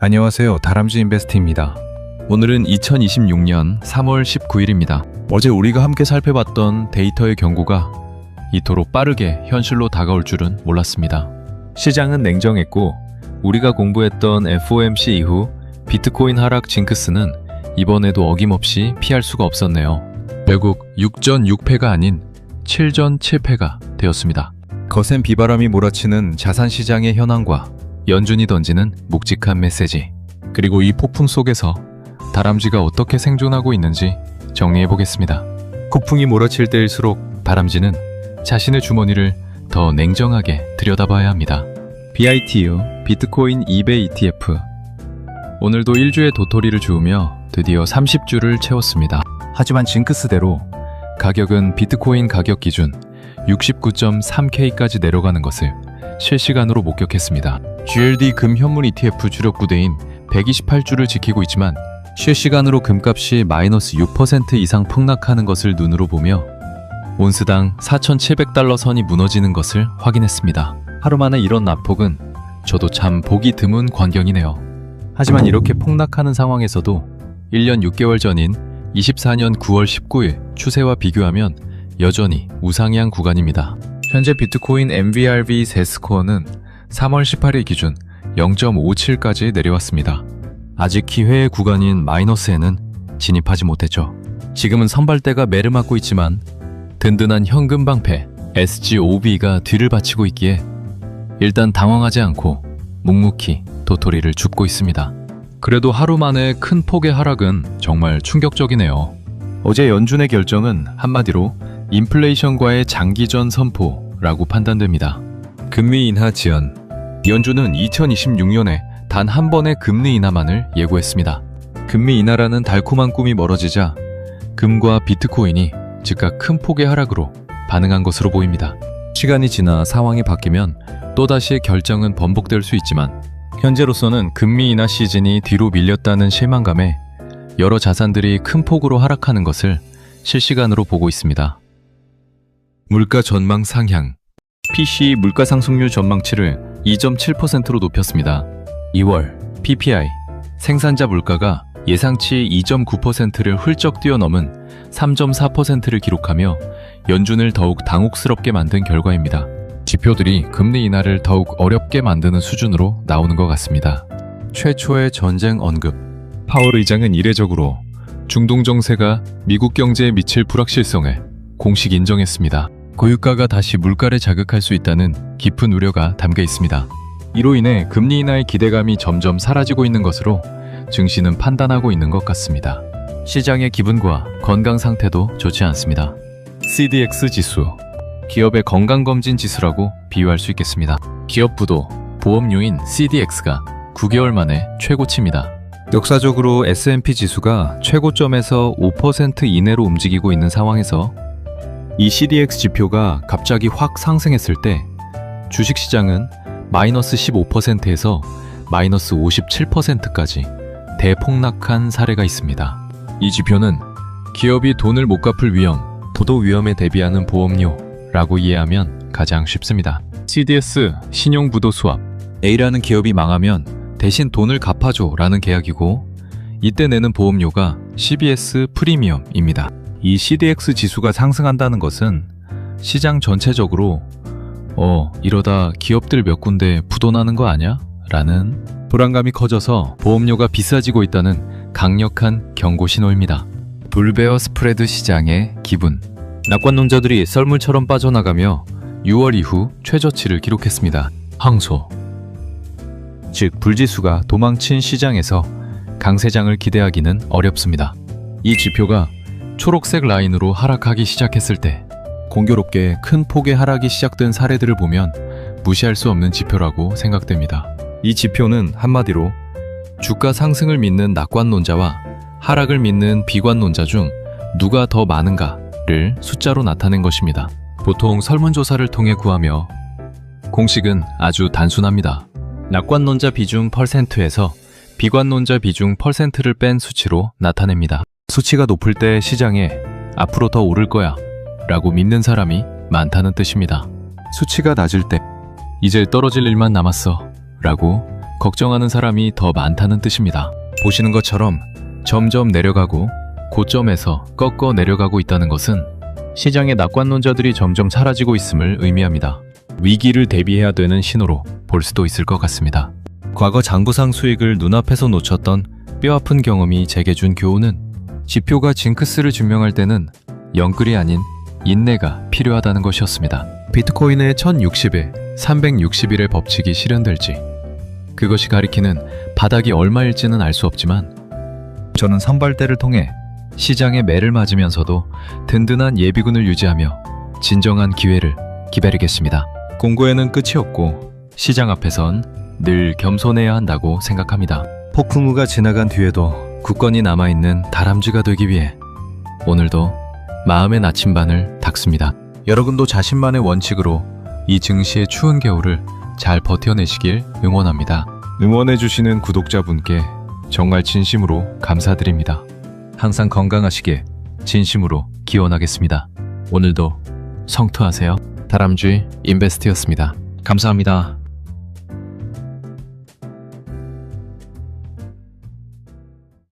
안녕하세요. 다람쥐 인베스트입니다. 오늘은 2026년 3월 19일입니다. 어제 우리가 함께 살펴봤던 데이터의 경고가 이토록 빠르게 현실로 다가올 줄은 몰랐습니다. 시장은 냉정했고 우리가 공부했던 FOMC 이후 비트코인 하락 징크스는 이번에도 어김없이 피할 수가 없었네요. 결국 6전 6패가 아닌 7전 7패가 되었습니다. 거센 비바람이 몰아치는 자산시장의 현황과 연준이 던지는 묵직한 메시지, 그리고 이 폭풍 속에서 다람쥐가 어떻게 생존하고 있는지 정리해보겠습니다. 폭풍이 몰아칠 때일수록 다람쥐는 자신의 주머니를 더 냉정하게 들여다봐야 합니다. BITU 비트코인 2배 ETF. 오늘도 1주의 도토리를 주우며 드디어 30주를 채웠습니다. 하지만 징크스대로 가격은 비트코인 가격 기준 69.3K까지 내려가는 것을 실시간으로 목격했습니다. GLD 금 현물 ETF 주력 부대인 128주를 지키고 있지만 실시간으로 금값이 마이너스 6% 이상 폭락하는 것을 눈으로 보며 온스당 4,700달러 선이 무너지는 것을 확인했습니다. 하루 만에 이런 낙폭은 저도 참 보기 드문 광경이네요. 하지만 이렇게 폭락하는 상황에서도 1년 6개월 전인 24년 9월 19일 추세와 비교하면 여전히 우상향 구간입니다. 현재 비트코인 MVRV 세스코어는 3월 18일 기준 0.57까지 내려왔습니다. 아직 기회의 구간인 마이너스에는 진입하지 못했죠. 지금은 선발대가 매를 맞고 있지만 든든한 현금 방패 SGOB가 뒤를 받치고 있기에 일단 당황하지 않고 묵묵히 도토리를 줍고 있습니다. 그래도 하루 만에 큰 폭의 하락은 정말 충격적이네요. 어제 연준의 결정은 한마디로 인플레이션과의 장기전 선포라고 판단됩니다. 금리 인하 지연. 연준은 2026년에 단 한 번의 금리 인하만을 예고했습니다. 금리 인하라는 달콤한 꿈이 멀어지자 금과 비트코인이 즉각 큰 폭의 하락으로 반응한 것으로 보입니다. 시간이 지나 상황이 바뀌면 또다시 결정은 번복될 수 있지만 현재로서는 금리 인하 시즌이 뒤로 밀렸다는 실망감에 여러 자산들이 큰 폭으로 하락하는 것을 실시간으로 보고 있습니다. 물가 전망 상향. PC 물가 상승률 전망치를 2.7%로 높였습니다. 2월 PPI 생산자 물가가 예상치 2.9%를 훌쩍 뛰어넘은 3.4%를 기록하며 연준을 더욱 당혹스럽게 만든 결과입니다. 지표들이 금리 인하를 더욱 어렵게 만드는 수준으로 나오는 것 같습니다. 최초의 전쟁 언급. 파월 의장은 이례적으로 중동 정세가 미국 경제에 미칠 불확실성을 공식 인정했습니다. 고유가가 다시 물가를 자극할 수 있다는 깊은 우려가 담겨 있습니다. 이로 인해 금리 인하의 기대감이 점점 사라지고 있는 것으로 증시는 판단하고 있는 것 같습니다. 시장의 기분과 건강 상태도 좋지 않습니다. CDX 지수, 기업의 건강검진 지수라고 비유할 수 있겠습니다. 기업 부도, 보험료인 CDX가 9개월 만에 최고치입니다. 역사적으로 S&P 지수가 최고점에서 5% 이내로 움직이고 있는 상황에서 이 CDX 지표가 갑자기 확 상승했을 때 주식시장은 마이너스 15%에서 마이너스 57%까지 대폭락한 사례가 있습니다. 이 지표는 기업이 돈을 못 갚을 위험, 부도 위험에 대비하는 보험료라고 이해하면 가장 쉽습니다. CDS, 신용부도 수합. A라는 기업이 망하면 대신 돈을 갚아줘 라는 계약이고 이때 내는 보험료가 CBS 프리미엄입니다. 이 CDX 지수가 상승한다는 것은 시장 전체적으로 이러다 기업들 몇 군데 부도나는 거 아냐? 라는 불안감이 커져서 보험료가 비싸지고 있다는 강력한 경고 신호입니다. 불베어 스프레드 시장의 기분. 낙관론자들이 썰물처럼 빠져나가며 6월 이후 최저치를 기록했습니다. 항소. 즉 불지수가 도망친 시장에서 강세장을 기대하기는 어렵습니다. 이 지표가 초록색 라인으로 하락하기 시작했을 때 공교롭게 큰 폭의 하락이 시작된 사례들을 보면 무시할 수 없는 지표라고 생각됩니다. 이 지표는 한마디로 주가 상승을 믿는 낙관론자와 하락을 믿는 비관론자 중 누가 더 많은가를 숫자로 나타낸 것입니다. 보통 설문조사를 통해 구하며 공식은 아주 단순합니다. 낙관론자 비중 %에서 비관론자 비중 %를 뺀 수치로 나타냅니다. 수치가 높을 때 시장에 앞으로 더 오를 거야 라고 믿는 사람이 많다는 뜻입니다. 수치가 낮을 때 이제 떨어질 일만 남았어 라고 걱정하는 사람이 더 많다는 뜻입니다. 보시는 것처럼 점점 내려가고 고점에서 꺾어 내려가고 있다는 것은 시장의 낙관론자들이 점점 사라지고 있음을 의미합니다. 위기를 대비해야 되는 신호로 볼 수도 있을 것 같습니다. 과거 장부상 수익을 눈앞에서 놓쳤던 뼈아픈 경험이 제게 준 교훈은 지표가 징크스를 증명할 때는 영끌이 아닌 인내가 필요하다는 것이었습니다. 비트코인의 1060에 360일의 법칙이 실현될지, 그것이 가리키는 바닥이 얼마일지는 알 수 없지만 저는 선발대를 통해 시장의 매를 맞으면서도 든든한 예비군을 유지하며 진정한 기회를 기다리겠습니다. 공고에는 끝이 없고 시장 앞에선 늘 겸손해야 한다고 생각합니다. 폭풍우가 지나간 뒤에도 굳건히 남아있는 다람쥐가 되기 위해 오늘도 마음의 나침반을 닦습니다. 여러분도 자신만의 원칙으로 이 증시의 추운 겨울을 잘 버텨내시길 응원합니다. 응원해주시는 구독자분께 정말 진심으로 감사드립니다. 항상 건강하시게 진심으로 기원하겠습니다. 오늘도 성투하세요. 다람쥐 인베스트였습니다. 감사합니다.